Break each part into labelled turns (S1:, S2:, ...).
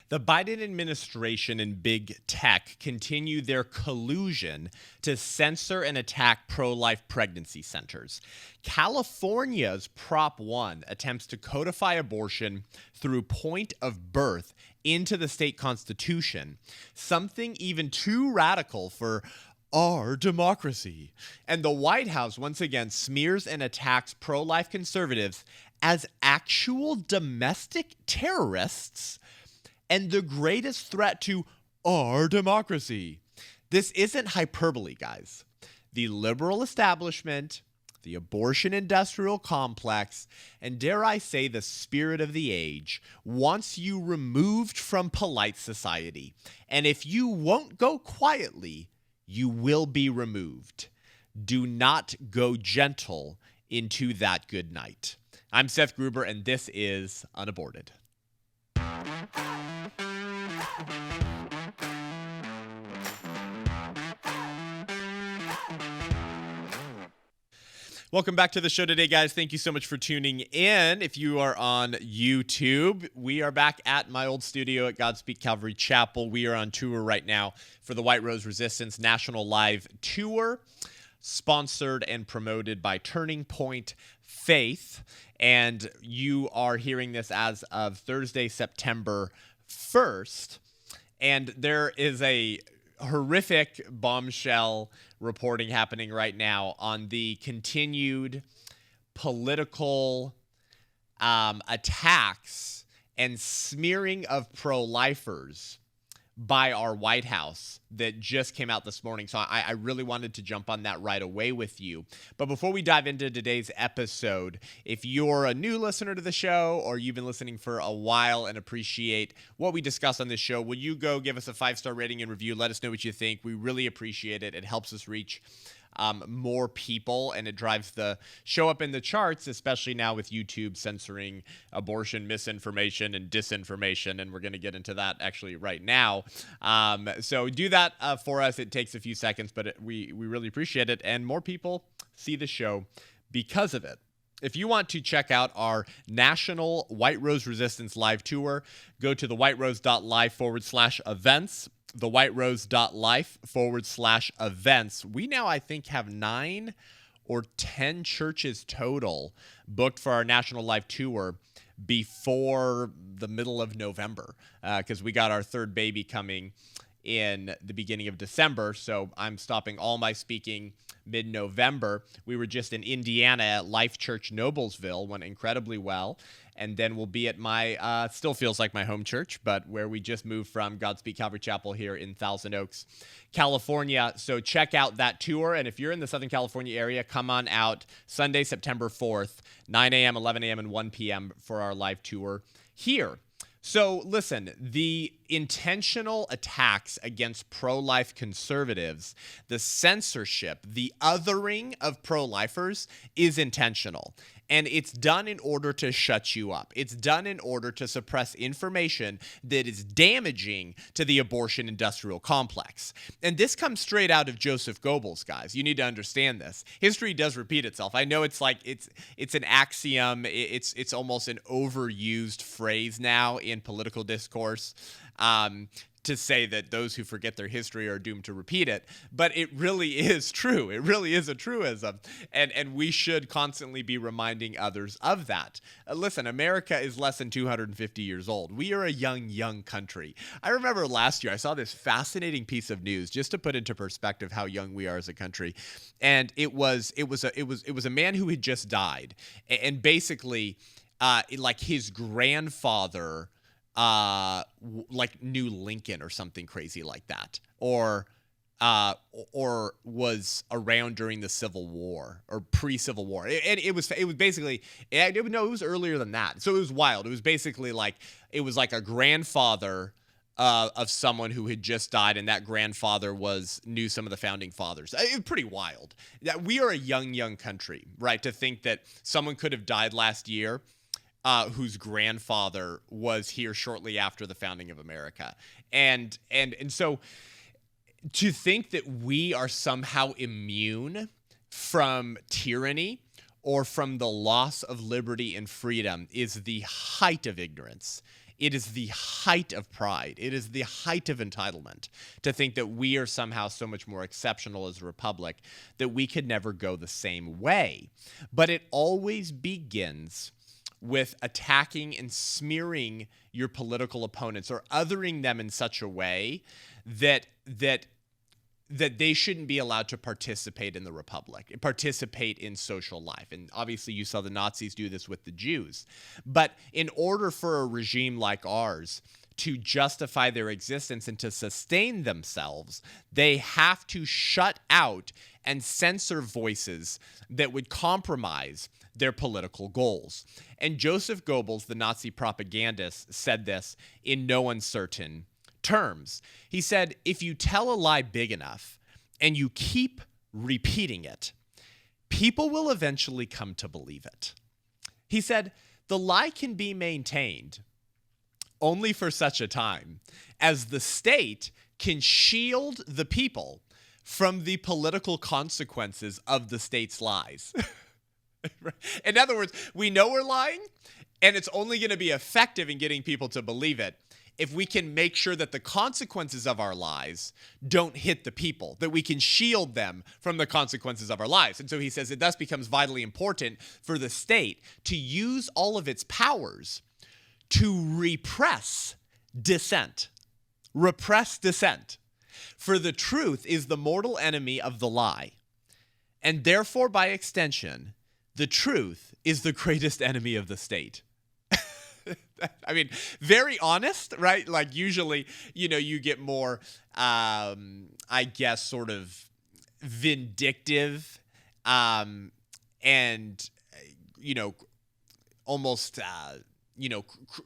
S1: The Biden administration and big tech continue their collusion to censor and attack pro-life pregnancy centers. California's Prop 1 attempts to codify abortion through point of birth into the state constitution, something even too radical for our democracy. And the White House once again smears and attacks pro-life conservatives as actual domestic terrorists and the greatest threat to our democracy. This isn't hyperbole, guys. The liberal establishment, the abortion industrial complex, and dare I say the spirit of the age, wants you removed from polite society. And if you won't go quietly, you will be removed. Do not go gentle into that good night. I'm Seth Gruber, and this is UnAborted. Welcome back to the show today, guys. Thank you so much for tuning in. If you are on YouTube, we are back at my old studio at Godspeak Calvary Chapel. We are on tour right now for the White Rose Resistance National Live Tour, sponsored and promoted by Turning Point Faith. And you are hearing this as of Thursday, September 1st. And there is a horrific bombshell reporting happening right now on the continued political attacks and smearing of pro-lifers by our White House that just came out this morning. So I really wanted to jump on that right away with you. But before we dive into today's episode, if you're a new listener to the show or you've been listening for a while and appreciate what we discuss on this show, will you go give us a 5-star rating and review? Let us know what you think. We really appreciate it. It helps us reach more people, and it drives the show up in the charts, especially now with YouTube censoring abortion, misinformation, and disinformation, and we're going to get into that actually right now. So do that for us. It takes a few seconds, but we really appreciate it, and more people see the show because of it. If you want to check out our National White Rose Resistance Live Tour, go to thewhiterose.live/events. thewhiterose.life/events. We now, I think, have 9 or 10 churches total booked for our National Live Tour before the middle of November, because we got our third baby coming in the beginning of December. So I'm stopping all my speaking mid-November. We were just in Indiana at Life Church Noblesville, went incredibly well. And then we'll be at my, still feels like my home church, but where we just moved from, Godspeak Calvary Chapel here in Thousand Oaks, California. So check out that tour. And if you're in the Southern California area, come on out Sunday, September 4th, 9 a.m., 11 a.m., and 1 p.m. for our live tour here. So listen, the intentional attacks against pro-life conservatives, the censorship, the othering of pro-lifers is intentional. And it's done in order to shut you up. It's done in order to suppress information that is damaging to the abortion industrial complex. And this comes straight out of Joseph Goebbels, guys. You need to understand this. History does repeat itself. I know it's like it's an axiom. It's almost an overused phrase now in political discourse. To say that those who forget their history are doomed to repeat it, but it really is true. It really is a truism, and we should constantly be reminding others of that. Listen, America is less than 250 years old. We are a young country. I remember last year I saw this fascinating piece of news just to put into perspective how young we are as a country, and it was a man who had just died, and basically, like his grandfather. Like knew Lincoln or something crazy like that, or was around during the Civil War or pre-Civil War. It was basically, it was earlier than that. So it was wild. It was basically like, it was like a grandfather of someone who had just died, and that grandfather knew some of the founding fathers. It was pretty wild. We are a young country, right? To think that someone could have died last year whose grandfather was here shortly after the founding of America. And so to think that we are somehow immune from tyranny or from the loss of liberty and freedom is the height of ignorance. it is the height of pride. It is the height of entitlement to think that we are somehow so much more exceptional as a republic that we could never go the same way. But it always begins with attacking and smearing your political opponents or othering them in such a way that they shouldn't be allowed to participate in the republic, participate in social life. And obviously you saw the Nazis do this with the Jews. But in order for a regime like ours to justify their existence and to sustain themselves, they have to shut out and censor voices that would compromise their political goals. And Joseph Goebbels, the Nazi propagandist, said this in no uncertain terms. He said, if you tell a lie big enough and you keep repeating it, people will eventually come to believe it. He said, the lie can be maintained only for such a time as the state can shield the people from the political consequences of the state's lies. In other words, we know we're lying, and it's only going to be effective in getting people to believe it if we can make sure that the consequences of our lies don't hit the people, that we can shield them from the consequences of our lives. And so he says it thus becomes vitally important for the state to use all of its powers to repress dissent. Repress dissent. For the truth is the mortal enemy of the lie. And therefore, by extension, the truth is the greatest enemy of the state. I mean, very honest, right? Like usually, you get more, I guess, sort of vindictive and, almost,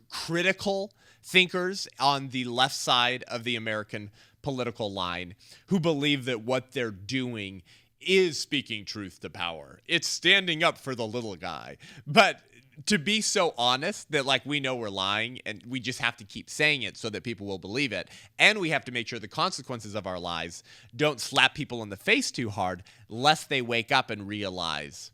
S1: critical thinkers on the left side of the American political line who believe that what they're doing is speaking truth to power. It's standing up for the little guy. But to be so honest that we know we're lying and we just have to keep saying it so that people will believe it. And we have to make sure the consequences of our lies don't slap people in the face too hard lest they wake up and realize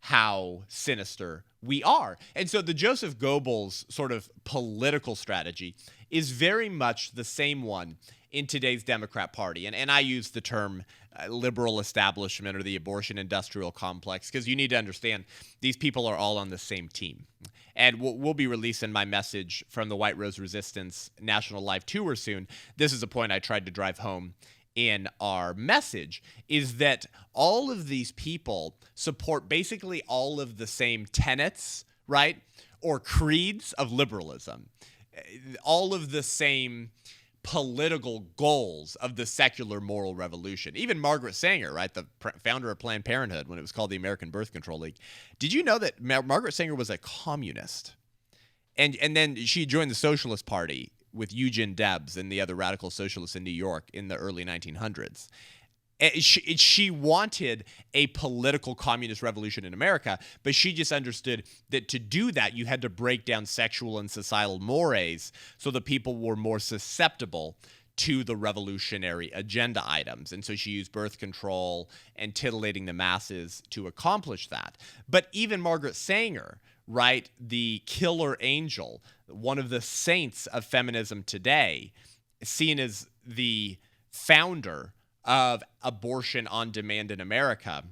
S1: how sinister we are. And so the Joseph Goebbels sort of political strategy is very much the same one in today's Democrat Party. And I use the term liberal establishment or the abortion industrial complex because you need to understand these people are all on the same team. And we'll be releasing my message from the White Rose Resistance National Live Tour soon. This is a point I tried to drive home in our message, is that all of these people support basically all of the same tenets, right? Or creeds of liberalism. All of the same political goals of the secular moral revolution. Even Margaret Sanger, right, the founder of Planned Parenthood when it was called the American Birth Control League. Did you know that Margaret Sanger was a communist? And then she joined the Socialist Party with Eugene Debs and the other radical socialists in New York in the early 1900s. She wanted a political communist revolution in America, but she just understood that to do that, you had to break down sexual and societal mores so that people were more susceptible to the revolutionary agenda items. And so she used birth control and titillating the masses to accomplish that. But even Margaret Sanger, right, the killer angel, one of the saints of feminism today, seen as the founder of abortion on demand in America,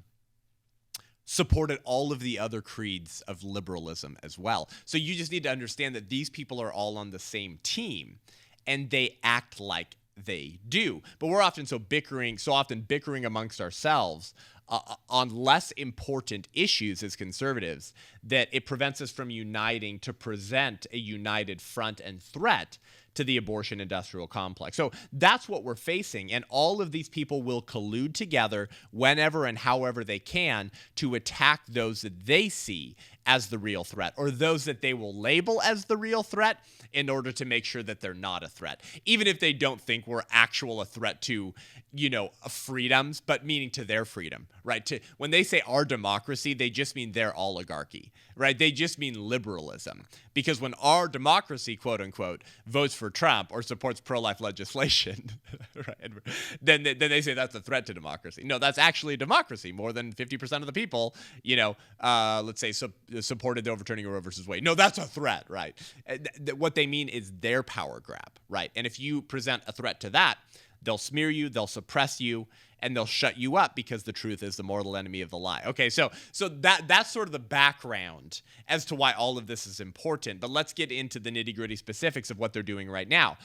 S1: supported all of the other creeds of liberalism as well. So you just need to understand that these people are all on the same team and they act like they do. But we're often bickering amongst ourselves on less important issues as conservatives that it prevents us from uniting to present a united front and threat to the abortion industrial complex. So that's what we're facing. And all of these people will collude together whenever and however they can to attack those that they see as the real threat, or those that they will label as the real threat in order to make sure that they're not a threat. Even if they don't think we're a threat to, freedoms, but meaning to their freedom, right? When they say our democracy, they just mean their oligarchy, right? They just mean liberalism. Because when our democracy, quote unquote, votes for for Trump or supports pro-life legislation, right, then they say that's a threat to democracy. No, that's actually democracy. More than 50% of the people, let's say supported the overturning of Roe versus Wade. No, that's a threat, right? What they mean is their power grab, right? And if you present a threat to that, they'll smear you, they'll suppress you, and they'll shut you up because the truth is the mortal enemy of the lie. Okay, so that's sort of the background as to why all of this is important. But let's get into the nitty-gritty specifics of what they're doing right now.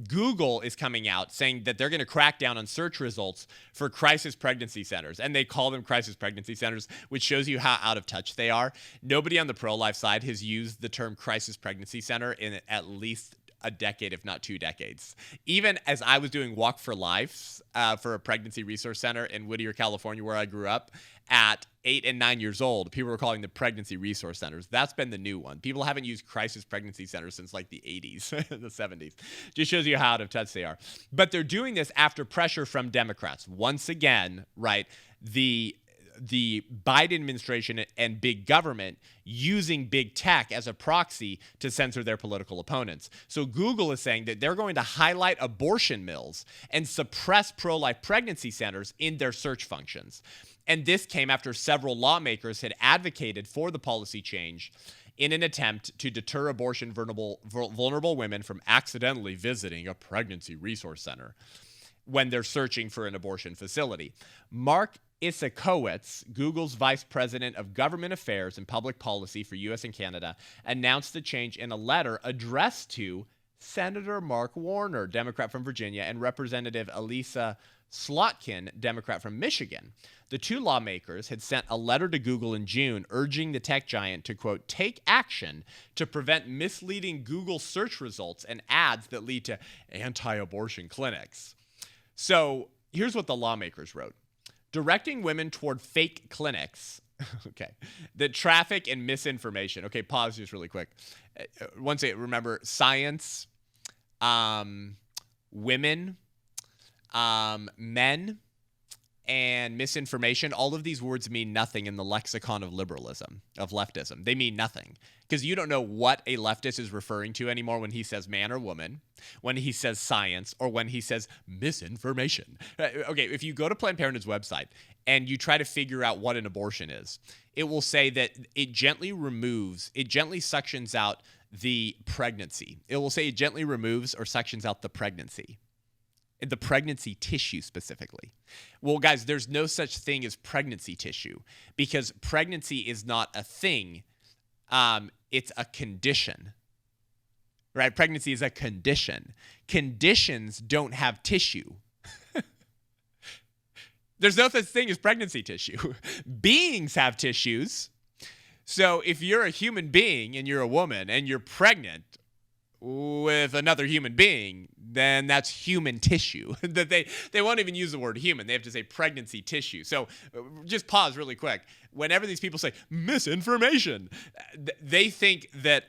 S1: Google is coming out saying that they're going to crack down on search results for crisis pregnancy centers. And they call them crisis pregnancy centers, which shows you how out of touch they are. Nobody on the pro-life side has used the term crisis pregnancy center in at least a decade, if not 2 decades. Even as I was doing Walk for Life for a pregnancy resource center in Whittier, California, where I grew up, at 8 and 9 years old, people were calling them pregnancy resource centers. That's been the new one. People haven't used crisis pregnancy centers since like the 80s, the 70s. Just shows you how out of touch they are. But they're doing this after pressure from Democrats. Once again, right, the Biden administration and big government using big tech as a proxy to censor their political opponents. So Google is saying that they're going to highlight abortion mills and suppress pro-life pregnancy centers in their search functions. And this came after several lawmakers had advocated for the policy change in an attempt to deter abortion vulnerable women from accidentally visiting a pregnancy resource center when they're searching for an abortion facility. Mark Isakowitz, Google's vice president of government affairs and public policy for U.S. and Canada, announced the change in a letter addressed to Senator Mark Warner, Democrat from Virginia, and Representative Elisa Slotkin, Democrat from Michigan. The two lawmakers had sent a letter to Google in June urging the tech giant to, quote, take action to prevent misleading Google search results and ads that lead to anti-abortion clinics. So here's what the lawmakers wrote. Directing women toward fake clinics, okay, that traffic and misinformation. Okay, pause just really quick. Once again, remember, science, women, men, and misinformation, all of these words mean nothing in the lexicon of liberalism, of leftism. They mean nothing because you don't know what a leftist is referring to anymore when he says man or woman, when he says science, or when he says misinformation. Okay, if you go to Planned Parenthood's website and you try to figure out what an abortion is, it will say that it gently suctions out the pregnancy. It will say it gently removes or suctions out the pregnancy tissue specifically. Well, guys, there's no such thing as pregnancy tissue because pregnancy is not a thing. It's a condition, right? Pregnancy is a condition. Conditions don't have tissue. There's no such thing as pregnancy tissue. Beings have tissues. So if you're a human being and you're a woman and you're pregnant with another human being, then that's human tissue. That they won't even use the word human. They have to say pregnancy tissue. So just pause really quick. Whenever these people say misinformation, they think that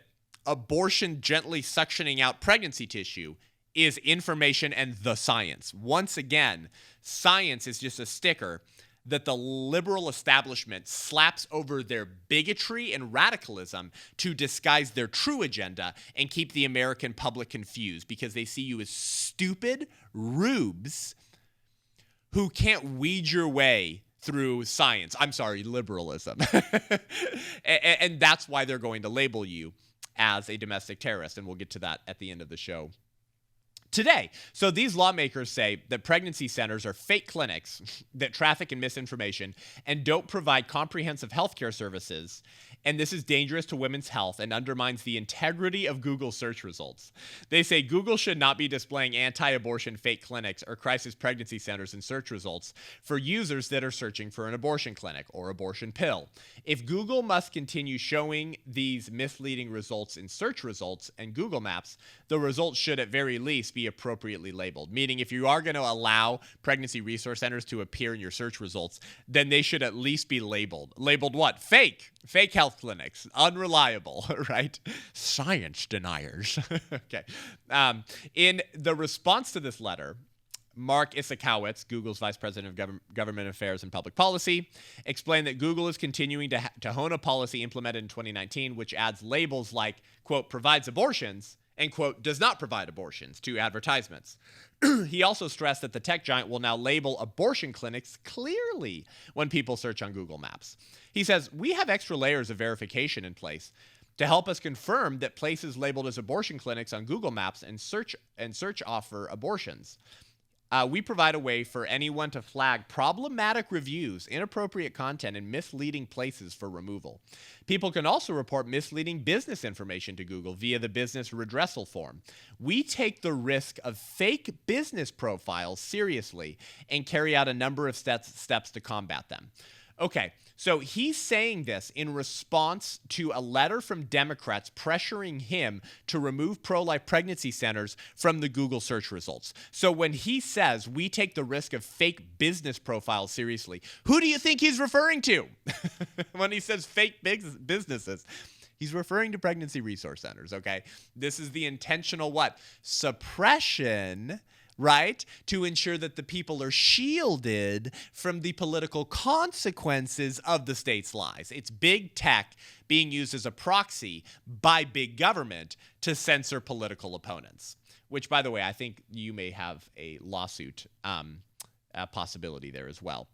S1: abortion gently suctioning out pregnancy tissue is information and the science. Once again, science is just a sticker that the liberal establishment slaps over their bigotry and radicalism to disguise their true agenda and keep the American public confused because they see you as stupid rubes who can't weed your way through science. I'm sorry, liberalism. and that's why they're going to label you as a domestic terrorist, and we'll get to that at the end of the show today. So these lawmakers say that pregnancy centers are fake clinics that traffic in misinformation and don't provide comprehensive healthcare services. And this is dangerous to women's health and undermines the integrity of Google search results. They say Google should not be displaying anti-abortion fake clinics or crisis pregnancy centers in search results for users that are searching for an abortion clinic or abortion pill. If Google must continue showing these misleading results in search results and Google Maps, the results should at very least be appropriately labeled. Meaning if you are going to allow pregnancy resource centers to appear in your search results, then they should at least be labeled. Labeled what? Fake. Fake health clinics. Unreliable, right? Science deniers. Okay. In the response to this letter, Mark Isakowitz, Google's vice president of government affairs and public policy, explained that Google is continuing to hone a policy implemented in 2019, which adds labels like, quote, provides abortions and, quote, does not provide abortions to advertisements. He also stressed that the tech giant will now label abortion clinics clearly when people search on Google Maps. He says, we have extra layers of verification in place to help us confirm that places labeled as abortion clinics on Google Maps and search offer abortions. We provide a way for anyone to flag problematic reviews, inappropriate content, and misleading places for removal. People can also report misleading business information to Google via the business redressal form. We take the risk of fake business profiles seriously and carry out a number of steps to combat them. Okay, so he's saying this in response to a letter from Democrats pressuring him to remove pro-life pregnancy centers from the Google search results. So when he says we take the risk of fake business profiles seriously, who do you think he's referring to when he says fake businesses? He's referring to pregnancy resource centers, okay? This is the intentional what? Suppression, right? To ensure that the people are shielded from the political consequences of the state's lies. It's big tech being used as a proxy by big government to censor political opponents, which, by the way, I think you may have a lawsuit possibility there as well.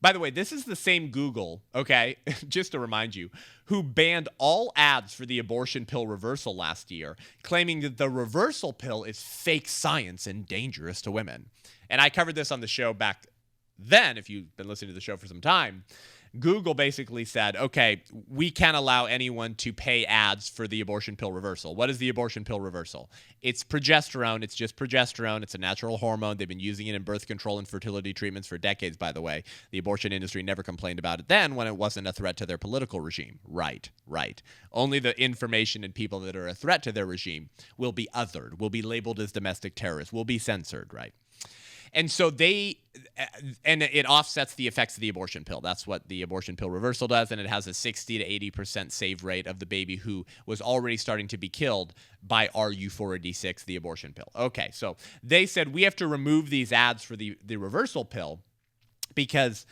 S1: By the way, this is the same Google, okay, just to remind you, who banned all ads for the abortion pill reversal last year, claiming that the reversal pill is fake science and dangerous to women. And I covered this on the show back then, if you've been listening to the show for some time. Google basically said, okay, we can't allow anyone to pay ads for the abortion pill reversal. What is the abortion pill reversal? It's progesterone. It's just progesterone. It's a natural hormone. They've been using it in birth control and fertility treatments for decades, by the way. The abortion industry never complained about it then when it wasn't a threat to their political regime. Right. Only the information and people that are a threat to their regime will be othered, will be labeled as domestic terrorists, will be censored, right? And so and it offsets the effects of the abortion pill. That's what the abortion pill reversal does, and it has a 60 to 80% save rate of the baby who was already starting to be killed by RU486, the abortion pill. Okay, so they said we have to remove these ads for the reversal pill because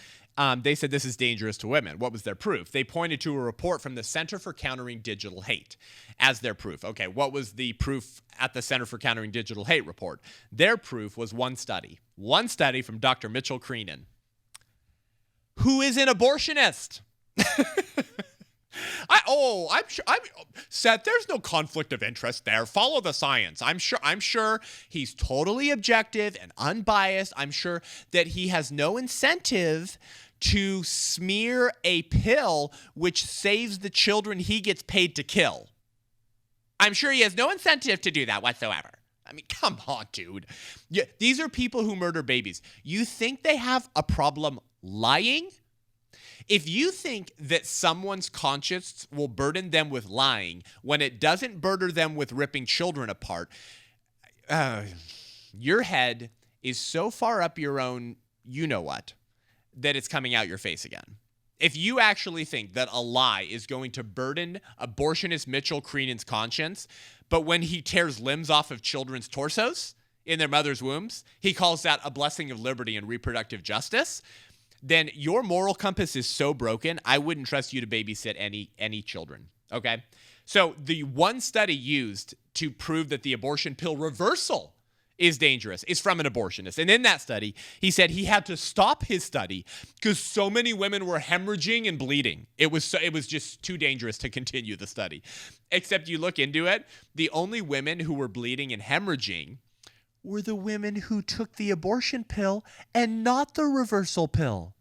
S1: they said this is dangerous to women. What was their proof? They pointed to a report from the Center for Countering Digital Hate as their proof. Okay, what was the proof at the Center for Countering Digital Hate report? Their proof was one study from Dr. Mitchell Creenan, who is an abortionist. Seth, there's no conflict of interest there. Follow the science. I'm sure he's totally objective and unbiased. I'm sure that he has no incentive to smear a pill which saves the children he gets paid to kill. I'm sure he has no incentive to do that whatsoever. I mean, come on, dude. Yeah, these are people who murder babies. You think they have a problem lying? If you think that someone's conscience will burden them with lying when it doesn't burden them with ripping children apart, your head is so far up your own you-know-what that it's coming out your face again. If you actually think that a lie is going to burden abortionist Mitchell Creenan's conscience, but when he tears limbs off of children's torsos in their mother's wombs, he calls that a blessing of liberty and reproductive justice, then your moral compass is so broken, I wouldn't trust you to babysit any children, okay? So the one study used to prove that the abortion pill reversal is dangerous is from an abortionist. And in that study, he said he had to stop his study because so many women were hemorrhaging and bleeding. It was just too dangerous to continue the study. Except you look into it, the only women who were bleeding and hemorrhaging were the women who took the abortion pill and not the reversal pill.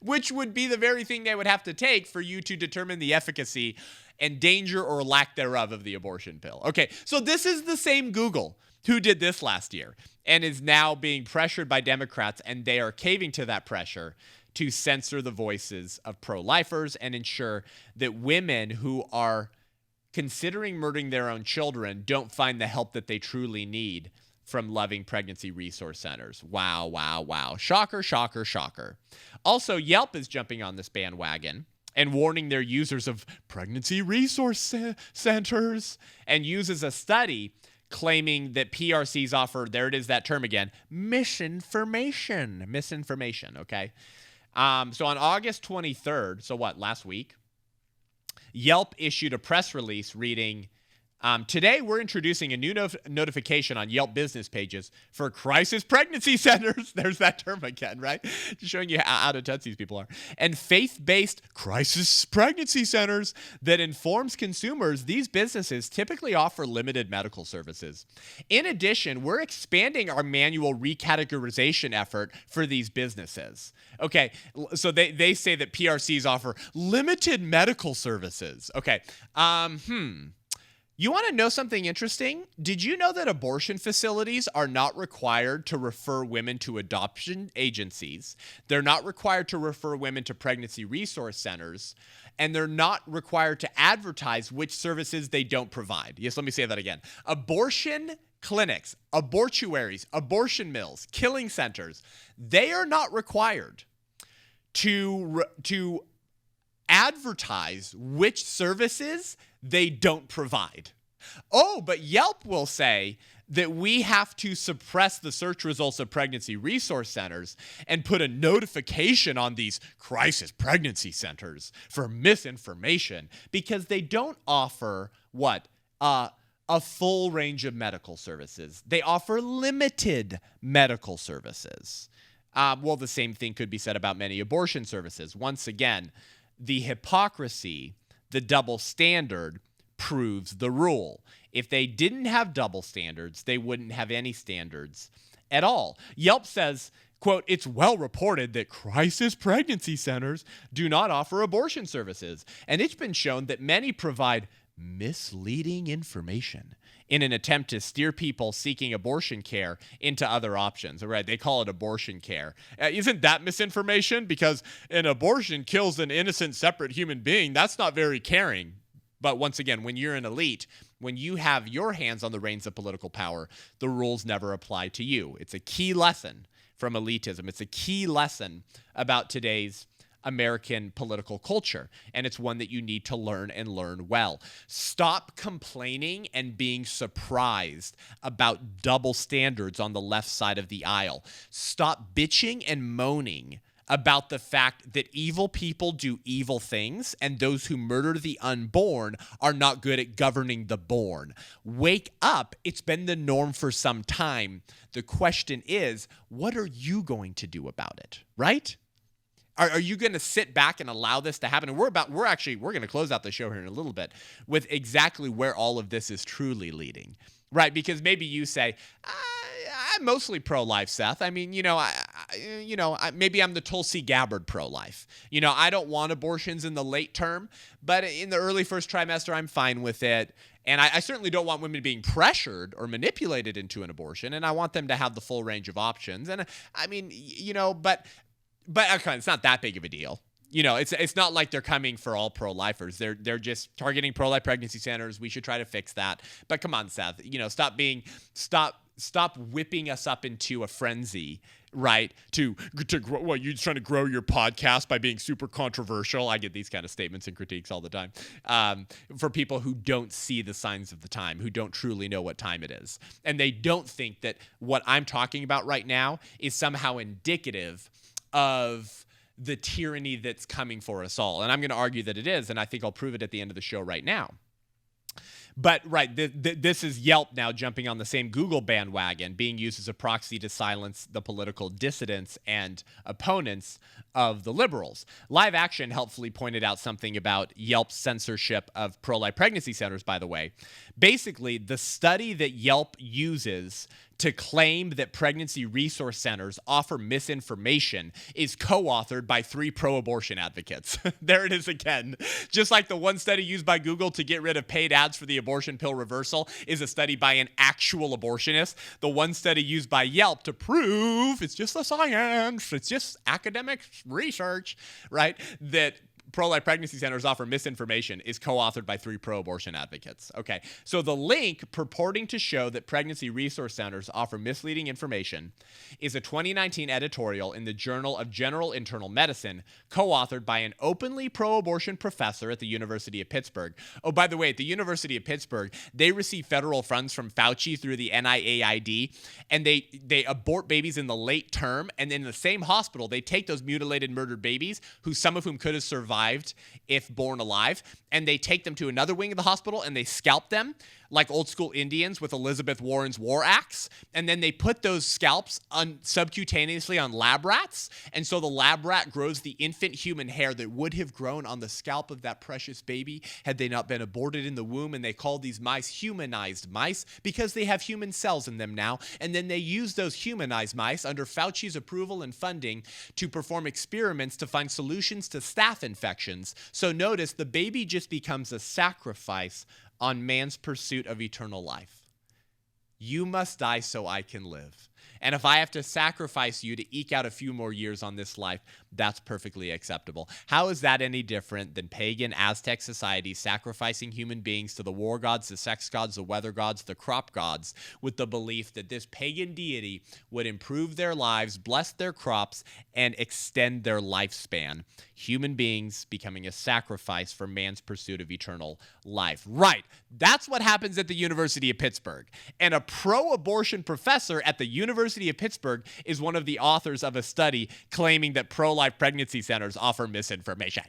S1: Which would be the very thing they would have to take for you to determine the efficacy and danger or lack thereof of the abortion pill. Okay, so this is the same Google who did this last year and is now being pressured by Democrats, and they are caving to that pressure to censor the voices of pro-lifers and ensure that women who are considering murdering their own children don't find the help that they truly need from loving pregnancy resource centers. Wow. Shocker. Also, Yelp is jumping on this bandwagon and warning their users of pregnancy resource centers, and uses a study claiming that PRCs offer, there it is, that term again, misinformation, okay? So on August 23rd, so what, last week, Yelp issued a press release reading, Today, we're introducing a new notification on Yelp business pages for crisis pregnancy centers. There's that term again, right? Just showing you how out of touch these people are. And faith-based crisis pregnancy centers that informs consumers these businesses typically offer limited medical services. In addition, we're expanding our manual recategorization effort for these businesses. Okay, so they say that PRCs offer limited medical services. Okay, You want to know something interesting? Did you know that abortion facilities are not required to refer women to adoption agencies? They're not required to refer women to pregnancy resource centers, and they're not required to advertise which services they don't provide. Yes, let me say that again. Abortion clinics, abortuaries, abortion mills, killing centers, they are not required to advertise which services they don't provide. Oh, but Yelp will say that we have to suppress the search results of pregnancy resource centers and put a notification on these crisis pregnancy centers for misinformation because they don't offer what? A full range of medical services. They offer limited medical services. Well, the same thing could be said about many abortion services. Once again, the hypocrisy, the double standard, proves the rule. If they didn't have double standards, they wouldn't have any standards at all. Yelp says, quote, "It's well reported that crisis pregnancy centers do not offer abortion services, and it's been shown that many provide misleading information in an attempt to steer people seeking abortion care into other options." All right, they call it abortion care. Isn't that misinformation? Because an abortion kills an innocent, separate human being. That's not very caring. But once again, when you're an elite, when you have your hands on the reins of political power, the rules never apply to you. It's a key lesson from elitism. It's a key lesson about today's American political culture, and it's one that you need to learn and learn well. Stop complaining and being surprised about double standards on the left side of the aisle. Stop bitching and moaning about the fact that evil people do evil things and those who murder the unborn are not good at governing the born. Wake up. It's been the norm for some time. The question is, what are you going to do about it, right? Are you going to sit back and allow this to happen? And we're going to close out the show here in a little bit with exactly where all of this is truly leading, right? Because maybe you say, I'm mostly pro-life, Seth. I mean, maybe I'm the Tulsi Gabbard pro-life. I don't want abortions in the late term, but in the early first trimester, I'm fine with it. And I certainly don't want women being pressured or manipulated into an abortion, and I want them to have the full range of options. And I mean, but okay, it's not that big of a deal. It's not like they're coming for all pro-lifers. They're just targeting pro-life pregnancy centers. We should try to fix that. But come on, Seth, stop whipping us up into a frenzy, right? To grow, what, you're trying to grow your podcast by being super controversial. I get these kind of statements and critiques all the time for people who don't see the signs of the time, who don't truly know what time it is. And they don't think that what I'm talking about right now is somehow indicative of the tyranny that's coming for us all. And I'm going to argue that it is, and I think I'll prove it at the end of the show right now. But, right, this is Yelp now jumping on the same Google bandwagon, being used as a proxy to silence the political dissidents and opponents of the liberals. Live Action helpfully pointed out something about Yelp's censorship of pro-life pregnancy centers, by the way. Basically, the study that Yelp uses to claim that pregnancy resource centers offer misinformation is co-authored by 3 pro-abortion advocates. There it is again. Just like the one study used by Google to get rid of paid ads for the abortion pill reversal is a study by an actual abortionist, the one study used by Yelp to prove it's just a science, it's just academic research, right, that pro-life pregnancy centers offer misinformation is co-authored by 3 pro-abortion advocates. Okay, so the link purporting to show that pregnancy resource centers offer misleading information is a 2019 editorial in the Journal of General Internal Medicine, co-authored by an openly pro-abortion professor at the University of Pittsburgh. Oh, by the way, at the University of Pittsburgh, they receive federal funds from Fauci through the NIAID, and they abort babies in the late term, and in the same hospital, they take those mutilated, murdered babies, some of whom could have survived if born alive, and they take them to another wing of the hospital and they scalp them like old school Indians with Elizabeth Warren's war axe, and then they put those scalps subcutaneously on lab rats, and so the lab rat grows the infant human hair that would have grown on the scalp of that precious baby had they not been aborted in the womb, and they call these mice humanized mice because they have human cells in them now, and then they use those humanized mice under Fauci's approval and funding to perform experiments to find solutions to staph infections. So notice the baby just becomes a sacrifice on man's pursuit of eternal life. You must die so I can live. And if I have to sacrifice you to eke out a few more years on this life, that's perfectly acceptable. How is that any different than pagan Aztec societies sacrificing human beings to the war gods, the sex gods, the weather gods, the crop gods, with the belief that this pagan deity would improve their lives, bless their crops, and extend their lifespan? Human beings becoming a sacrifice for man's pursuit of eternal life. Right. That's what happens at the University of Pittsburgh. And a pro-abortion professor at the University of Pittsburgh is one of the authors of a study claiming that pro-life pregnancy centers offer misinformation.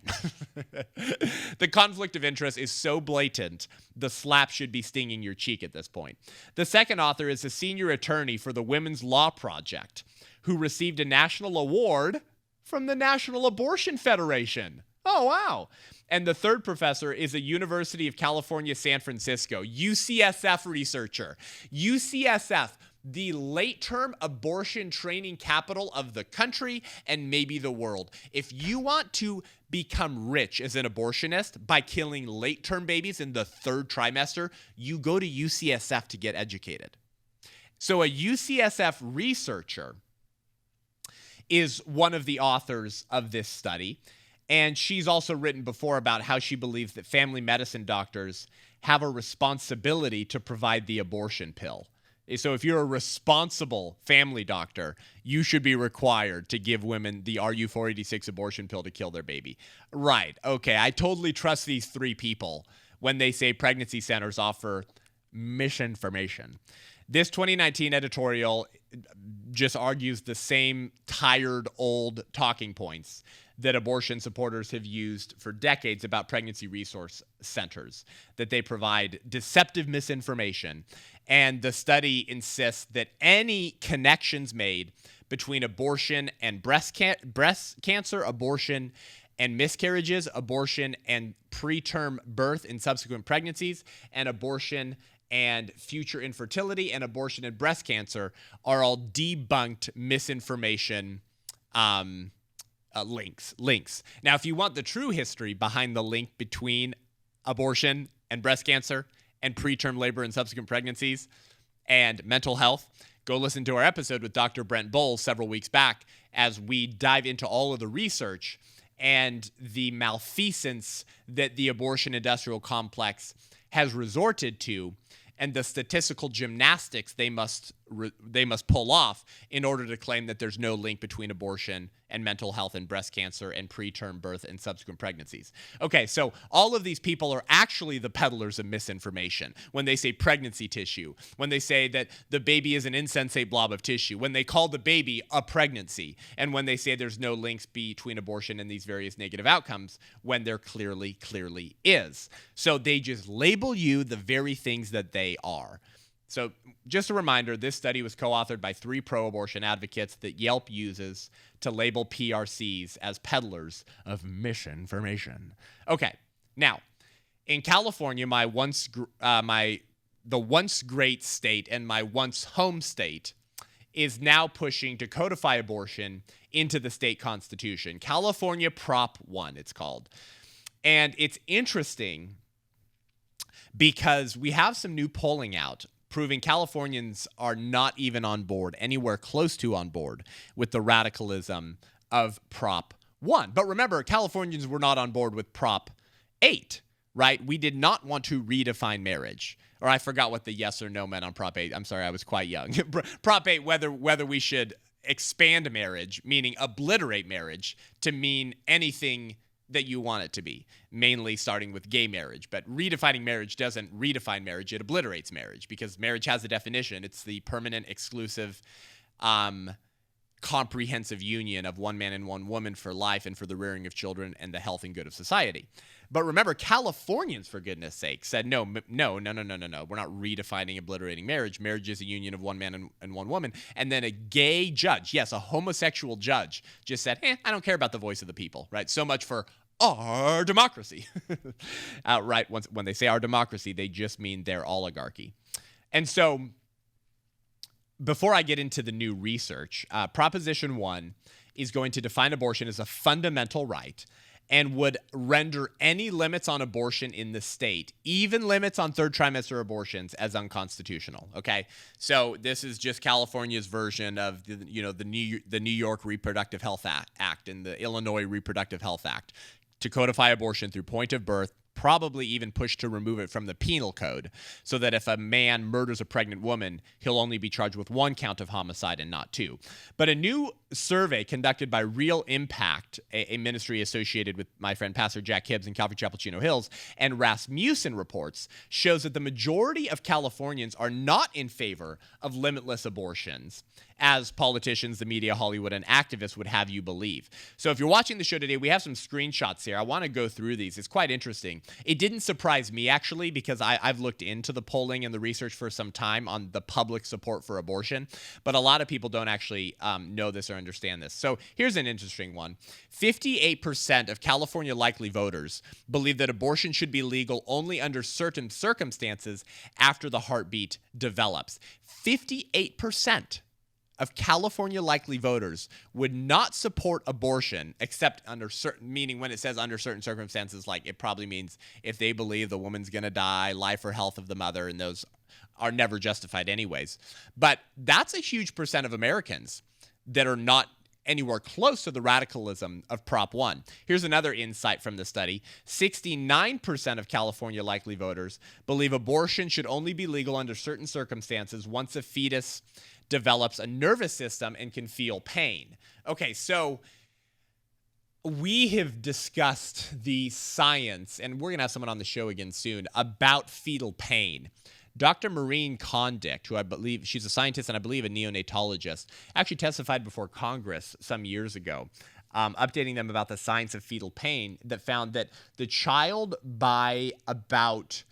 S1: The conflict of interest is so blatant, the slap should be stinging your cheek at this point. The second author is a senior attorney for the Women's Law Project, who received a national award from the National Abortion Federation. Oh, wow. And the third professor is a University of California, San Francisco, UCSF researcher. UCSF, the late-term abortion training capital of the country and maybe the world. If you want to become rich as an abortionist by killing late-term babies in the third trimester, you go to UCSF to get educated. So a UCSF researcher is one of the authors of this study. And she's also written before about how she believes that family medicine doctors have a responsibility to provide the abortion pill. So if you're a responsible family doctor, you should be required to give women the RU486 abortion pill to kill their baby. Right. Okay. I totally trust these three people when they say pregnancy centers offer misinformation. This 2019 editorial just argues the same tired old talking points that abortion supporters have used for decades about pregnancy resource centers, that they provide deceptive misinformation. And the study insists that any connections made between abortion and breast cancer, abortion and miscarriages, abortion and preterm birth in subsequent pregnancies, and abortion and future infertility, and abortion and breast cancer are all debunked misinformation links. Now, if you want the true history behind the link between abortion and breast cancer and preterm labor and subsequent pregnancies and mental health, go listen to our episode with Dr. Brent Bowles several weeks back as we dive into all of the research and the malfeasance that the abortion industrial complex has resorted to, and the statistical gymnastics they must pull off in order to claim that there's no link between abortion and mental health and breast cancer and preterm birth and subsequent pregnancies. Okay, so all of these people are actually the peddlers of misinformation when they say pregnancy tissue, when they say that the baby is an insensate blob of tissue, when they call the baby a pregnancy, and when they say there's no links between abortion and these various negative outcomes, when there clearly is. So they just label you the very things that they are. So just a reminder, this study was co-authored by 3 pro-abortion advocates that Yelp uses to label PRCs as peddlers of misinformation. Okay, now, in California, the once great state and my once home state is now pushing to codify abortion into the state constitution. California Prop 1, it's called. And it's interesting because we have some new polling out proving Californians are not even on board, anywhere close to on board, with the radicalism of Prop 1. But remember, Californians were not on board with Prop 8, right? We did not want to redefine marriage. Or I forgot what the yes or no meant on Prop 8. I'm sorry, I was quite young. Prop 8, whether we should expand marriage, meaning obliterate marriage, to mean anything that you want it to be, mainly starting with gay marriage. But redefining marriage doesn't redefine marriage, it obliterates marriage, because marriage has a definition. It's the permanent, exclusive, comprehensive union of one man and one woman for life and for the rearing of children and the health and good of society. But remember, Californians, for goodness sake, said no. We're not redefining obliterating marriage. Marriage is a union of one man and one woman. And then a gay judge, yes, a homosexual judge, just said, I don't care about the voice of the people, right? So much for our democracy. Outright, when they say our democracy, they just mean their oligarchy. And so before I get into the new research, Proposition 1 is going to define abortion as a fundamental right and would render any limits on abortion in the state, even limits on third trimester abortions, as unconstitutional. Okay, so this is just California's version of the New York Reproductive Health Act and the Illinois Reproductive Health Act to codify abortion through point of birth, probably even push to remove it from the penal code so that if a man murders a pregnant woman, he'll only be charged with 1 count of homicide and not 2. But a new survey conducted by Real Impact, a ministry associated with my friend Pastor Jack Hibbs in Calvary Chapel, Chino Hills, and Rasmussen reports, shows that the majority of Californians are not in favor of limitless abortions, as politicians, the media, Hollywood, and activists would have you believe. So if you're watching the show today, we have some screenshots here. I want to go through these. It's quite interesting. It didn't surprise me, actually, because I've looked into the polling and the research for some time on the public support for abortion, but a lot of people don't actually know this or understand this. So here's an interesting one. 58% of California likely voters believe that abortion should be legal only under certain circumstances after the heartbeat develops. 58% of California likely voters would not support abortion except under certain, meaning when it says under certain circumstances, like it probably means if they believe the woman's going to die, life or health of the mother, and those are never justified anyways. But that's a huge percent of Americans that are not anywhere close to the radicalism of Prop 1. Here's another insight from the study. 69% of California likely voters believe abortion should only be legal under certain circumstances once a fetus develops a nervous system and can feel pain. Okay, so we have discussed the science, and we're going to have someone on the show again soon, about fetal pain. Dr. Maureen Condict, who I believe, she's a scientist and I believe a neonatologist, actually testified before Congress some years ago, updating them about the science of fetal pain, that found that the child by about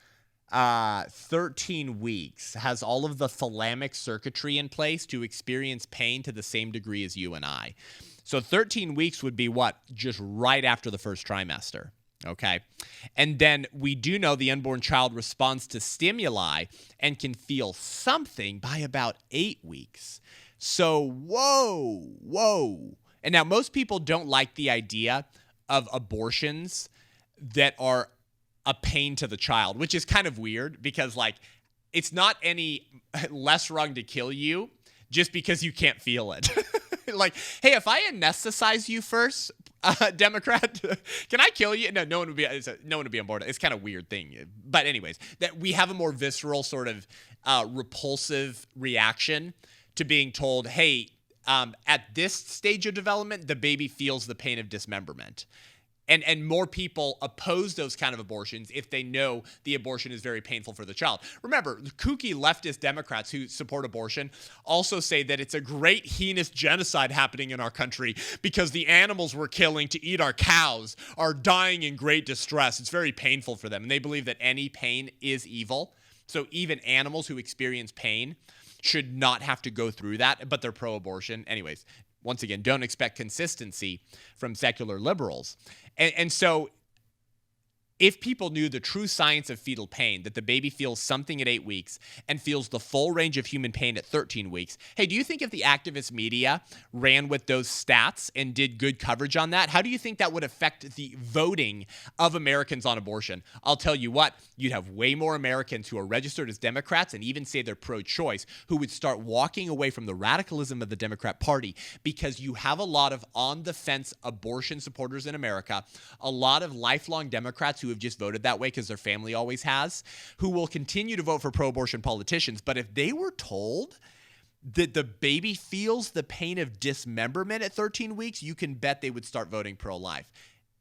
S1: 13 weeks has all of the thalamic circuitry in place to experience pain to the same degree as you and I. So 13 weeks would be what? Just right after the first trimester. Okay. And then we do know the unborn child responds to stimuli and can feel something by about 8 weeks. So, whoa. And now most people don't like the idea of abortions that are a pain to the child, which is kind of weird because, like, it's not any less wrong to kill you just because you can't feel it. Like, hey, if I anesthetize you first, Democrat, can I kill you? No one would be on board. It's kind of weird thing. But anyways, that we have a more visceral sort of repulsive reaction to being told, hey, at this stage of development, the baby feels the pain of dismemberment. And more people oppose those kind of abortions if they know the abortion is very painful for the child. Remember, kooky leftist Democrats who support abortion also say that it's a great heinous genocide happening in our country because the animals we're killing to eat our cows are dying in great distress. It's very painful for them. And they believe that any pain is evil. So even animals who experience pain should not have to go through that, but they're pro-abortion. Anyways, once again, don't expect consistency from secular liberals. And so if people knew the true science of fetal pain, that the baby feels something at 8 weeks and feels the full range of human pain at 13 weeks, hey, do you think if the activist media ran with those stats and did good coverage on that, how do you think that would affect the voting of Americans on abortion? I'll tell you what, you'd have way more Americans who are registered as Democrats and even say they're pro-choice who would start walking away from the radicalism of the Democrat Party because you have a lot of on-the-fence abortion supporters in America, a lot of lifelong Democrats who have just voted that way because their family always has, who will continue to vote for pro-abortion politicians. But if they were told that the baby feels the pain of dismemberment at 13 weeks, you can bet they would start voting pro-life.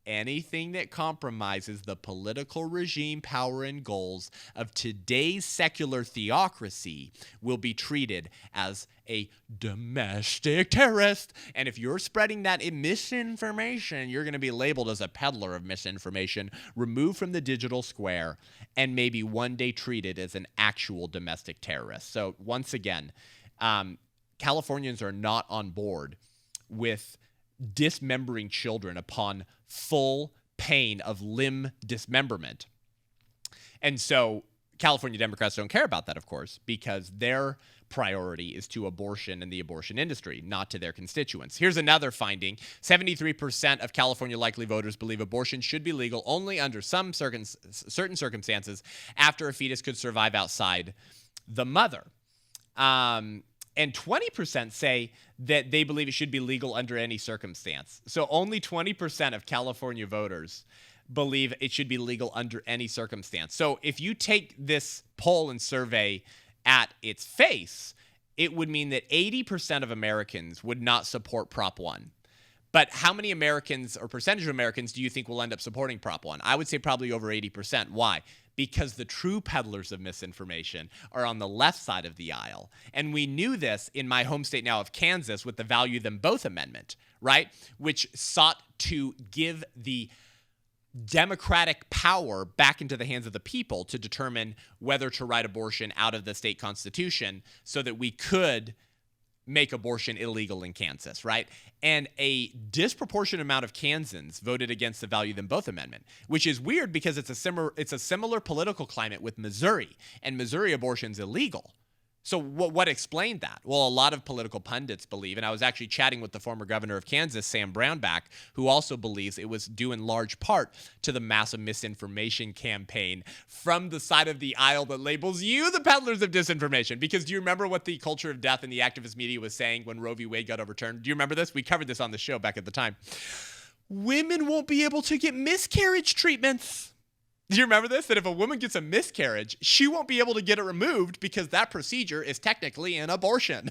S1: anything that compromises the political regime, power, and goals of today's secular theocracy will be treated as a domestic terrorist. And if you're spreading that misinformation, you're going to be labeled as a peddler of misinformation, removed from the digital square, and maybe one day treated as an actual domestic terrorist. So once again, Californians are not on board with dismembering children upon full pain of limb dismemberment. And so California Democrats don't care about that, of course, because their priority is to abortion and the abortion industry, not to their constituents. Here's another finding. 73% of California likely voters believe abortion should be legal only under some certain circumstances after a fetus could survive outside the mother. And 20% say that they believe it should be legal under any circumstance. So only 20% of California voters believe it should be legal under any circumstance. So if you take this poll and survey at its face, it would mean that 80% of Americans would not support Prop 1. But how many Americans or percentage of Americans do you think will end up supporting Prop 1? I would say probably over 80%. Why? Because the true peddlers of misinformation are on the left side of the aisle. And we knew this in my home state now of Kansas with the Value Them Both Amendment, right? Which sought to give the democratic power back into the hands of the people to determine whether to write abortion out of the state constitution so that we could make abortion illegal in Kansas, right? And a disproportionate amount of Kansans voted against the Value Them Both Amendment, which is weird because it's a similar political climate with Missouri, and Missouri abortion's illegal. So what explained that? Well, a lot of political pundits believe, and I was actually chatting with the former governor of Kansas, Sam Brownback, who also believes it was due in large part to the massive misinformation campaign from the side of the aisle that labels you the peddlers of disinformation. Because do you remember what the culture of death and the activist media was saying when Roe v. Wade got overturned? Do you remember this? We covered this on the show back at the time. Women won't be able to get miscarriage treatments. Do you remember this? That if a woman gets a miscarriage, she won't be able to get it removed because that procedure is technically an abortion.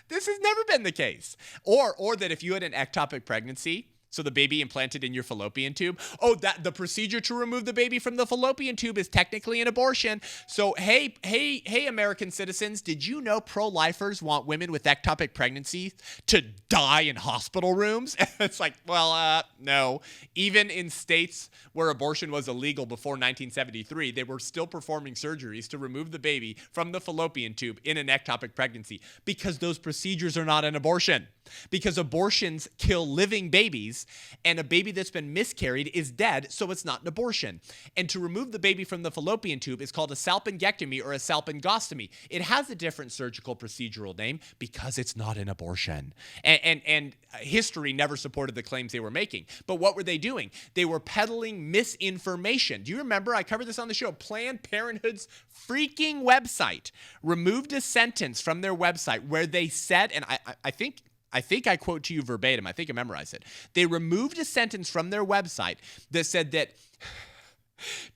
S1: This has never been the case. Or that if you had an ectopic pregnancy, so the baby implanted in your fallopian tube, that the procedure to remove the baby from the fallopian tube is technically an abortion. So hey, American citizens, did you know pro-lifers want women with ectopic pregnancies to die in hospital rooms? It's like, well, no. Even in states where abortion was illegal before 1973, they were still performing surgeries to remove the baby from the fallopian tube in an ectopic pregnancy because those procedures are not an abortion. Because abortions kill living babies, and a baby that's been miscarried is dead, so it's not an abortion. And to remove the baby from the fallopian tube is called a salpingectomy or a salpingostomy. It has a different surgical procedural name because it's not an abortion. And history never supported the claims they were making. But what were they doing? They were peddling misinformation. Do you remember? I covered this on the show. Planned Parenthood's freaking website removed a sentence from their website where they said, and I think I quote to you verbatim. I think I memorized it. They removed a sentence from their website that said that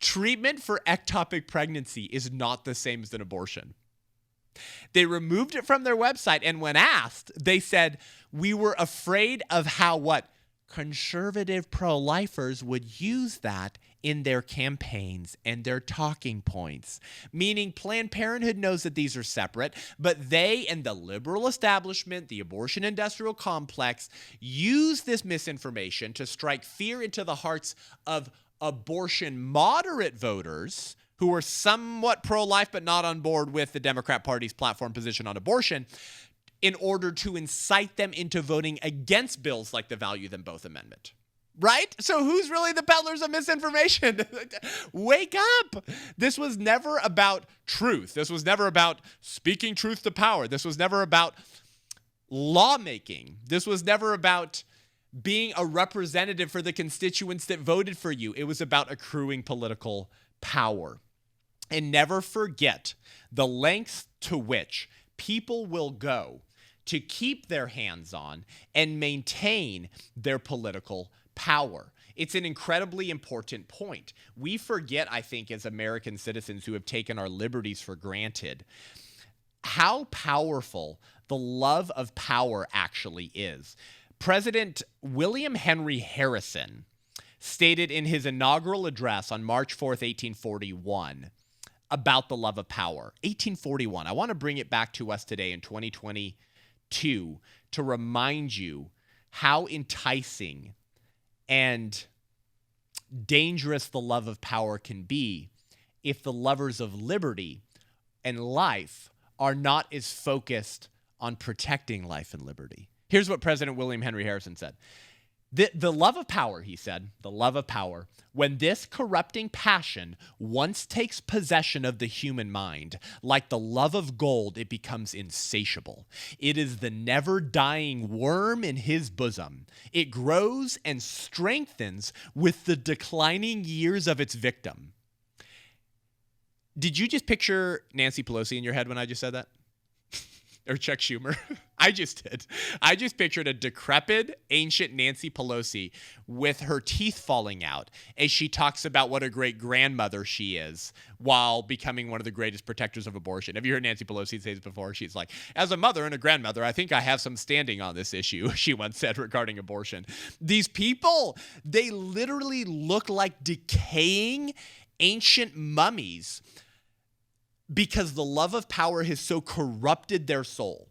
S1: treatment for ectopic pregnancy is not the same as an abortion. They removed it from their website, and when asked, they said, we were afraid of how conservative pro-lifers would use that in their campaigns and their talking points. Meaning Planned Parenthood knows that these are separate, but they and the liberal establishment, the abortion industrial complex, use this misinformation to strike fear into the hearts of abortion moderate voters who are somewhat pro-life but not on board with the Democrat Party's platform position on abortion, in order to incite them into voting against bills like the Value Them Both Amendment. Right? So who's really the peddlers of misinformation? Wake up. This was never about truth. This was never about speaking truth to power. This was never about lawmaking. This was never about being a representative for the constituents that voted for you. It was about accruing political power. And never forget the lengths to which people will go to keep their hands on and maintain their political power. It's an incredibly important point. We forget, I think, as American citizens who have taken our liberties for granted, how powerful the love of power actually is. President William Henry Harrison stated in his inaugural address on March 4th, 1841, about the love of power. 1841. I want to bring it back to us today in 2022 to remind you how enticing and dangerous the love of power can be if the lovers of liberty and life are not as focused on protecting life and liberty. Here's what President William Henry Harrison said. The love of power, he said, the love of power, when this corrupting passion once takes possession of the human mind, like the love of gold, it becomes insatiable. It is the never-dying worm in his bosom. It grows and strengthens with the declining years of its victim. Did you just picture Nancy Pelosi in your head when I just said that? Or Chuck Schumer? I just did. I just pictured a decrepit, ancient Nancy Pelosi with her teeth falling out as she talks about what a great grandmother she is while becoming one of the greatest protectors of abortion. Have you heard Nancy Pelosi say this before? She's like, as a mother and a grandmother, I think I have some standing on this issue, she once said regarding abortion. These people, they literally look like decaying ancient mummies because the love of power has so corrupted their soul.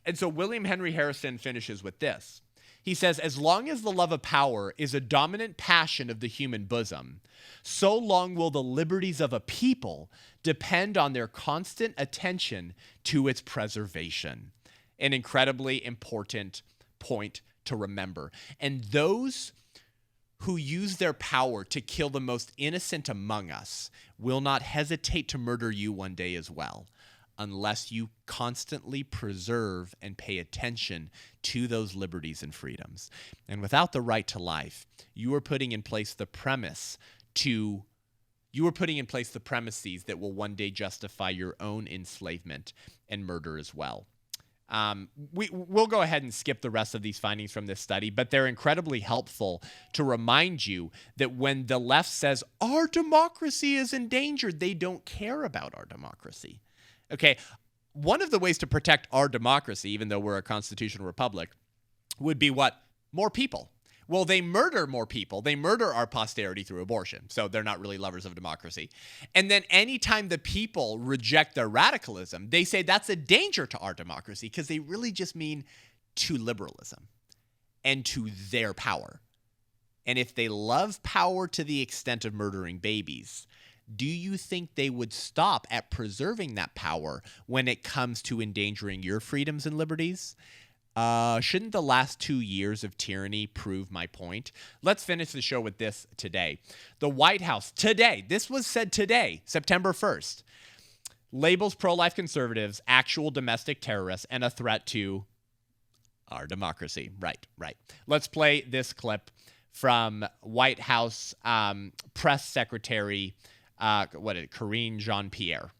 S1: And so William Henry Harrison finishes with this. He says, as long as the love of power is a dominant passion of the human bosom, so long will the liberties of a people depend on their constant attention to its preservation. An incredibly important point to remember. And those who use their power to kill the most innocent among us will not hesitate to murder you one day as well, unless you constantly preserve and pay attention to those liberties and freedoms. And without the right to life, you are putting in place the premises that will one day justify your own enslavement and murder as well. We'll go ahead and skip the rest of these findings from this study, but they're incredibly helpful to remind you that when the left says our democracy is endangered, they don't care about our democracy. Okay, one of the ways to protect our democracy, even though we're a constitutional republic, would be what? More people. Well, they murder more people. They murder our posterity through abortion. So they're not really lovers of democracy. And then anytime the people reject their radicalism, they say that's a danger to our democracy because they really just mean to liberalism and to their power. And if they love power to the extent of murdering babies, do you think they would stop at preserving that power when it comes to endangering your freedoms and liberties? Shouldn't the last 2 years of tyranny prove my point? Let's finish the show with this today. The White House today, this was said today, September 1st, labels pro-life conservatives actual domestic terrorists and a threat to our democracy. Right. Let's play this clip from White House Press Secretary, Karine Jean-Pierre.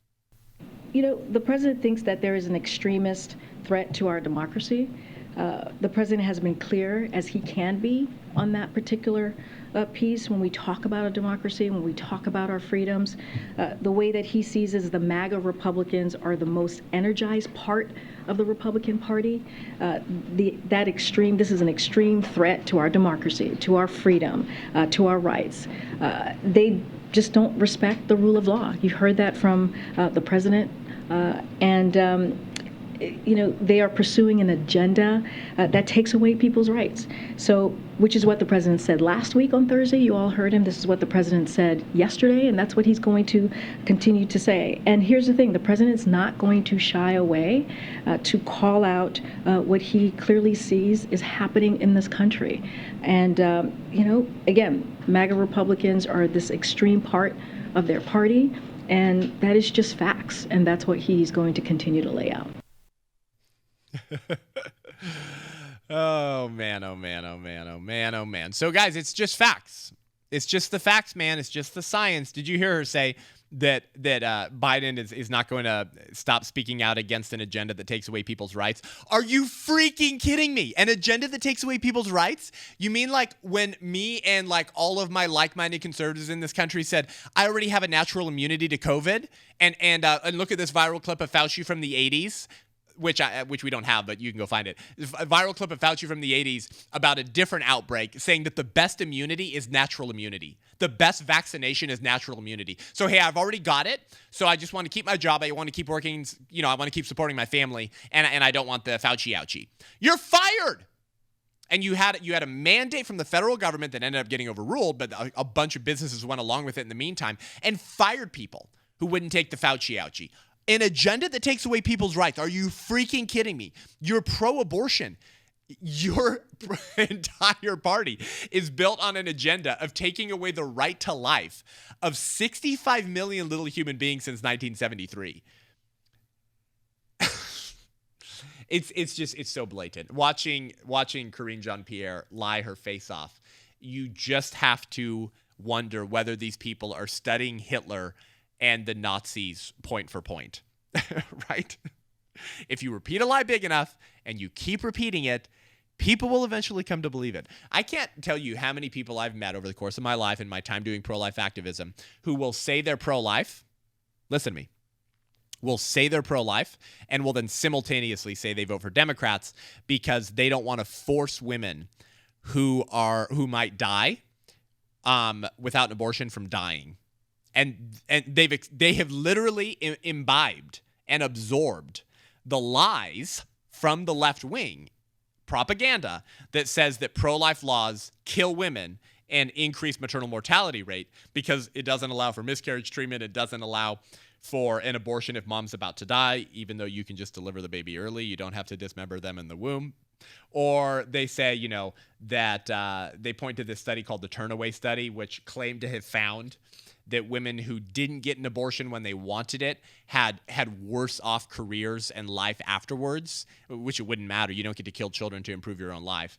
S2: You know, the president thinks that there is an extremist threat to our democracy. The president has been clear as he can be on that particular piece when we talk about a democracy, when we talk about our freedoms. The way that he sees is the Maga Republicans are the most energized part of the Republican Party. This is an extreme threat to our democracy, to our freedom, to our rights. They just don't respect the rule of law. You've heard that from the president, they are pursuing an agenda that takes away people's rights. So, which is what the president said last week on Thursday. You all heard him. This is what the president said yesterday, and that's what he's going to continue to say. And here's the thing: the president's not going to shy away to call out what he clearly sees is happening in this country. And again, MAGA Republicans are this extreme part of their party, and that is just facts. And that's what he's going to continue to lay out.
S1: Oh man. So guys, it's just facts. It's just the facts, man. It's just the science. Did you hear her say that Biden is not going to stop speaking out against an agenda that takes away people's rights? Are you freaking kidding me? An agenda that takes away people's rights? You mean like when me and like all of my like-minded conservatives in this country said, I already have a natural immunity to COVID, and look at this viral clip of Fauci from the 80s which we don't have, but you can go find it. A viral clip of Fauci from the 80s about a different outbreak saying that the best immunity is natural immunity. The best vaccination is natural immunity. So, hey, I've already got it. So I just want to keep my job. I want to keep working. I want to keep supporting my family. And I don't want the Fauci ouchie. You're fired. And you had a mandate from the federal government that ended up getting overruled, but a bunch of businesses went along with it in the meantime and fired people who wouldn't take the Fauci ouchie. An agenda that takes away people's rights. Are you freaking kidding me? You're pro-abortion. Your entire party is built on an agenda of taking away the right to life of 65 million little human beings since 1973. It's so blatant. Watching Karine Jean-Pierre lie her face off, you just have to wonder whether these people are studying Hitler and the Nazis point for point, right? If you repeat a lie big enough and you keep repeating it, people will eventually come to believe it. I can't tell you how many people I've met over the course of my life and my time doing pro-life activism who will say they're pro-life. Listen to me. Will say they're pro-life and will then simultaneously say they vote for Democrats because they don't want to force women who might die without an abortion from dying. And they have literally imbibed and absorbed the lies from the left wing propaganda that says that pro-life laws kill women and increase maternal mortality rate because it doesn't allow for miscarriage treatment. It doesn't allow for an abortion if mom's about to die, even though you can just deliver the baby early. You don't have to dismember them in the womb. Or they say, that they point to this study called the Turnaway Study, which claimed to have found that women who didn't get an abortion when they wanted it had worse off careers and life afterwards, which it wouldn't matter. You don't get to kill children to improve your own life.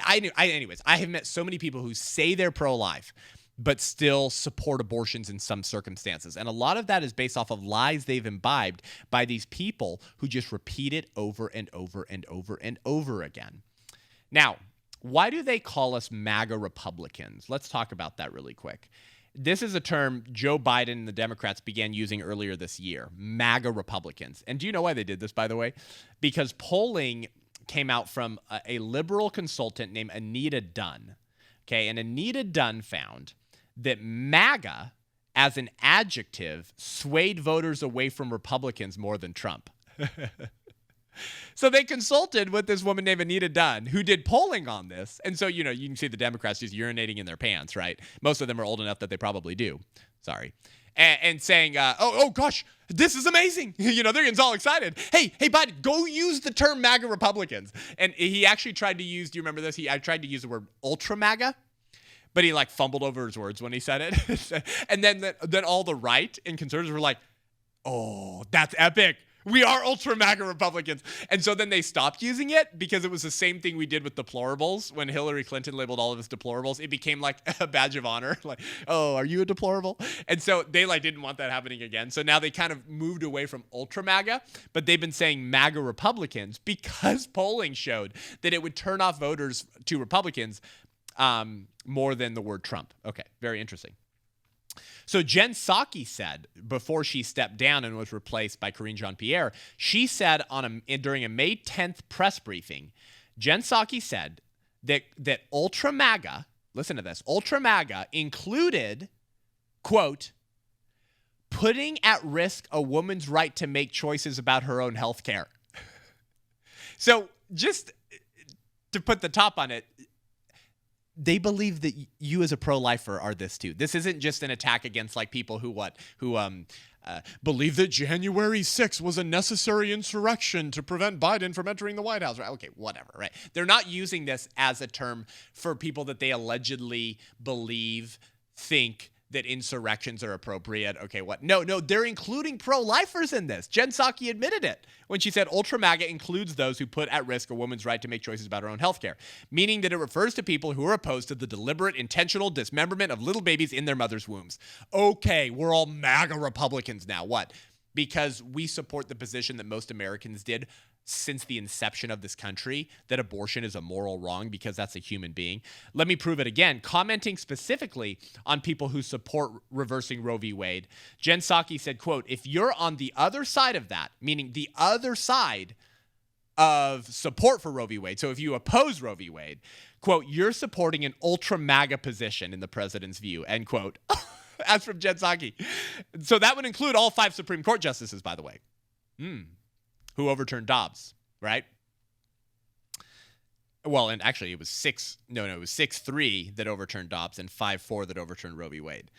S1: Anyways, I have met so many people who say they're pro-life, but still support abortions in some circumstances. And a lot of that is based off of lies they've imbibed by these people who just repeat it over and over and over and over again. Now, why do they call us MAGA Republicans? Let's talk about that really quick. This is a term Joe Biden and the Democrats began using earlier this year, MAGA Republicans. And do you know why they did this, by the way? Because polling came out from a liberal consultant named Anita Dunn. Okay, and Anita Dunn found that MAGA, as an adjective, swayed voters away from Republicans more than Trump. So they consulted with this woman named Anita Dunn, who did polling on this. And so, you can see the Democrats just urinating in their pants, right? Most of them are old enough that they probably do. Sorry. And saying, oh gosh, this is amazing. They're getting all excited. Hey, Biden, go use the term MAGA Republicans. And he actually tried to use, do you remember this? I tried to use the word ultra MAGA, but he fumbled over his words when he said it. And then all the right and conservatives were like, oh, that's epic. We are ultra MAGA Republicans. And so then they stopped using it because it was the same thing we did with deplorables. When Hillary Clinton labeled all of us deplorables, it became like a badge of honor. Like, oh, are you a deplorable? And so they didn't want that happening again. So now they kind of moved away from ultra MAGA, but they've been saying MAGA Republicans because polling showed that it would turn off voters to Republicans more than the word Trump. Okay, very interesting. So Jen Psaki said, before she stepped down and was replaced by Karine Jean-Pierre, she said during a May 10th press briefing, Jen Psaki said that ultra MAGA, listen to this, ultra MAGA included, quote, putting at risk a woman's right to make choices about her own health care. So just to put the top on it, they believe that you as a pro-lifer are this too. This isn't just an attack against people who believe that January 6th was a necessary insurrection to prevent Biden from entering the White House. Right? Okay, whatever, right? They're not using this as a term for people that they allegedly think that insurrections are appropriate. Okay, what? No, they're including pro-lifers in this. Jen Psaki admitted it when she said ultra MAGA includes those who put at risk a woman's right to make choices about her own health care, meaning that it refers to people who are opposed to the deliberate, intentional dismemberment of little babies in their mother's wombs. Okay, we're all MAGA Republicans now. What? Because we support the position that most Americans did since the inception of this country, that abortion is a moral wrong because that's a human being. Let me prove it again. Commenting specifically on people who support reversing Roe v. Wade, Jen Psaki said, quote, if you're on the other side of that, meaning the other side of support for Roe v. Wade. So if you oppose Roe v. Wade, quote, you're supporting an ultra MAGA position in the president's view, end quote. As from Jen Psaki. So that would include all 5 Supreme Court justices, by the way, who overturned Dobbs, right? Well, and actually it was 6-3 that overturned Dobbs and 5-4 that overturned Roe v. Wade.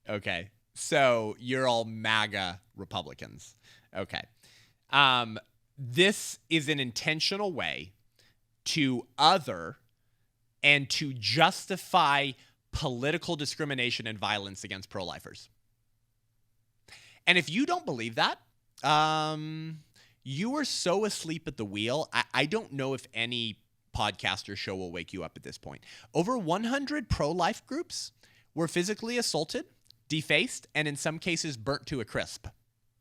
S1: Okay. So you're all MAGA Republicans. Okay. This is an intentional way to other and to justify political discrimination and violence against pro-lifers. And if you don't believe that, you are so asleep at the wheel. I don't know if any podcast or show will wake you up at this point. Over 100 pro-life groups were physically assaulted, defaced, and in some cases burnt to a crisp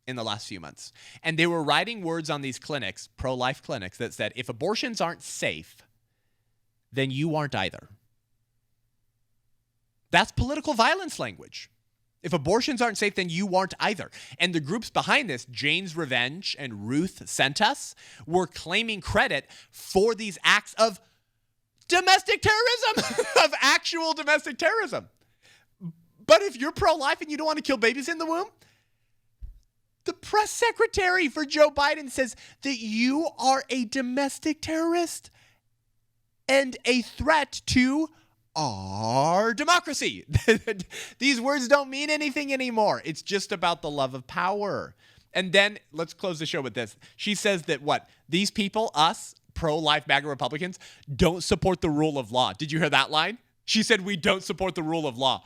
S1: in the last few months. And they were writing words on these clinics, pro-life clinics, that said, if abortions aren't safe, then you aren't either. That's political violence language. If abortions aren't safe, then you aren't either. And the groups behind this, Jane's Revenge and Ruth Sent Us, were claiming credit for these acts of domestic terrorism, of actual domestic terrorism. But if you're pro-life and you don't want to kill babies in the womb, the press secretary for Joe Biden says that you are a domestic terrorist and a threat to our democracy. These words don't mean anything anymore. It's just about the love of power. And then let's close the show with this. She says that these people, us, pro-life MAGA Republicans, don't support the rule of law. Did you hear that line? She said, we don't support the rule of law.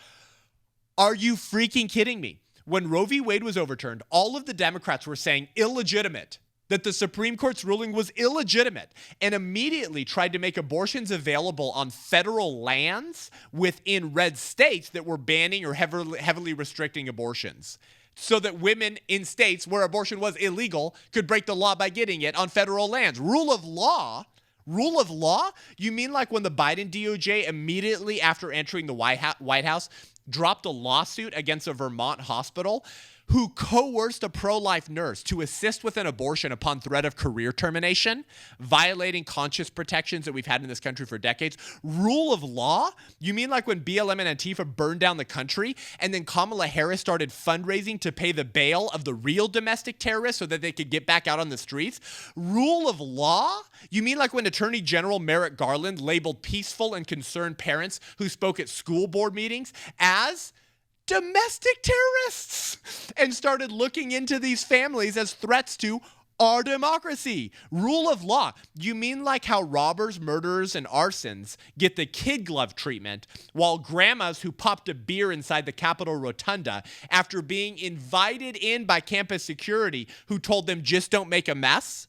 S1: Are you freaking kidding me? When Roe v. Wade was overturned, all of the Democrats were saying illegitimate, that the Supreme Court's ruling was illegitimate, and immediately tried to make abortions available on federal lands within red states that were banning or heavily restricting abortions, so that women in states where abortion was illegal could break the law by getting it on federal lands. Rule of law? Rule of law? You mean like when the Biden DOJ immediately after entering the White House dropped a lawsuit against a Vermont hospital who coerced a pro-life nurse to assist with an abortion upon threat of career termination, violating conscience protections that we've had in this country for decades? Rule of law? You mean like when BLM and Antifa burned down the country and then Kamala Harris started fundraising to pay the bail of the real domestic terrorists so that they could get back out on the streets? Rule of law? You mean like when Attorney General Merrick Garland labeled peaceful and concerned parents who spoke at school board meetings as domestic terrorists and started looking into these families as threats to our democracy? Rule of law. You mean like how robbers, murderers, and arsons get the kid glove treatment while grandmas who popped a beer inside the Capitol Rotunda after being invited in by campus security who told them just don't make a mess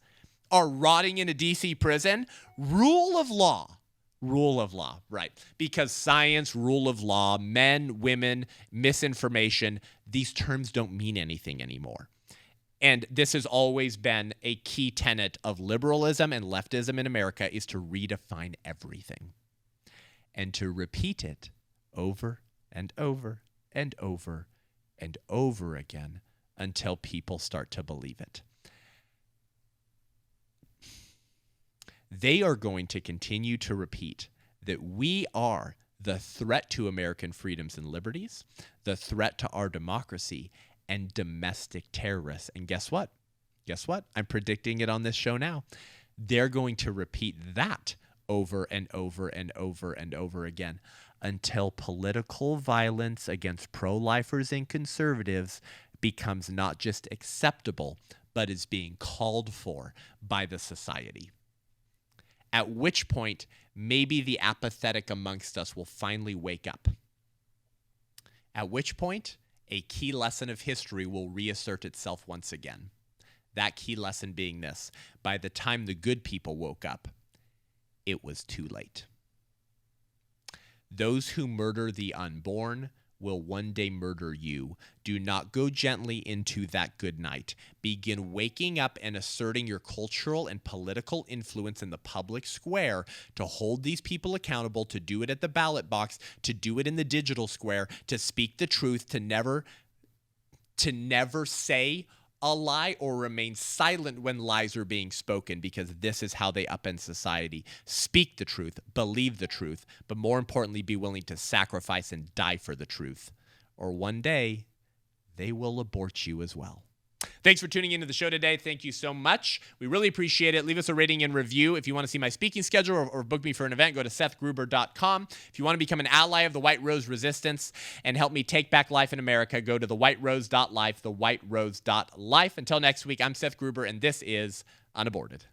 S1: are rotting in a DC prison? Rule of law. Rule of law, right? Because science, rule of law, men, women, misinformation, these terms don't mean anything anymore. And this has always been a key tenet of liberalism and leftism in America, is to redefine everything and to repeat it over and over and over and over again until people start to believe it. They are going to continue to repeat that we are the threat to American freedoms and liberties, the threat to our democracy, and domestic terrorists. And guess what? Guess what? I'm predicting it on this show now. They're going to repeat that over and over and over and over again until political violence against pro-lifers and conservatives becomes not just acceptable, but is being called for by the society. At which point, maybe the apathetic amongst us will finally wake up. At which point, a key lesson of history will reassert itself once again. That key lesson being this: by the time the good people woke up, it was too late. Those who murder the unborn will one day murder you. Do not go gently into that good night. Begin waking up and asserting your cultural and political influence in the public square to hold these people accountable, to do it at the ballot box, to do it in the digital square, to speak the truth, to never say a lie or remain silent when lies are being spoken, because this is how they upend society. Speak the truth, believe the truth, but more importantly, be willing to sacrifice and die for the truth. Or one day, they will abort you as well. Thanks for tuning into the show today. Thank you so much. We really appreciate it. Leave us a rating and review. If you want to see my speaking schedule or book me for an event, go to sethgruber.com. If you want to become an ally of the White Rose Resistance and help me take back life in America, go to thewhiterose.life, thewhiterose.life. Until next week, I'm Seth Gruber, and this is Unaborted.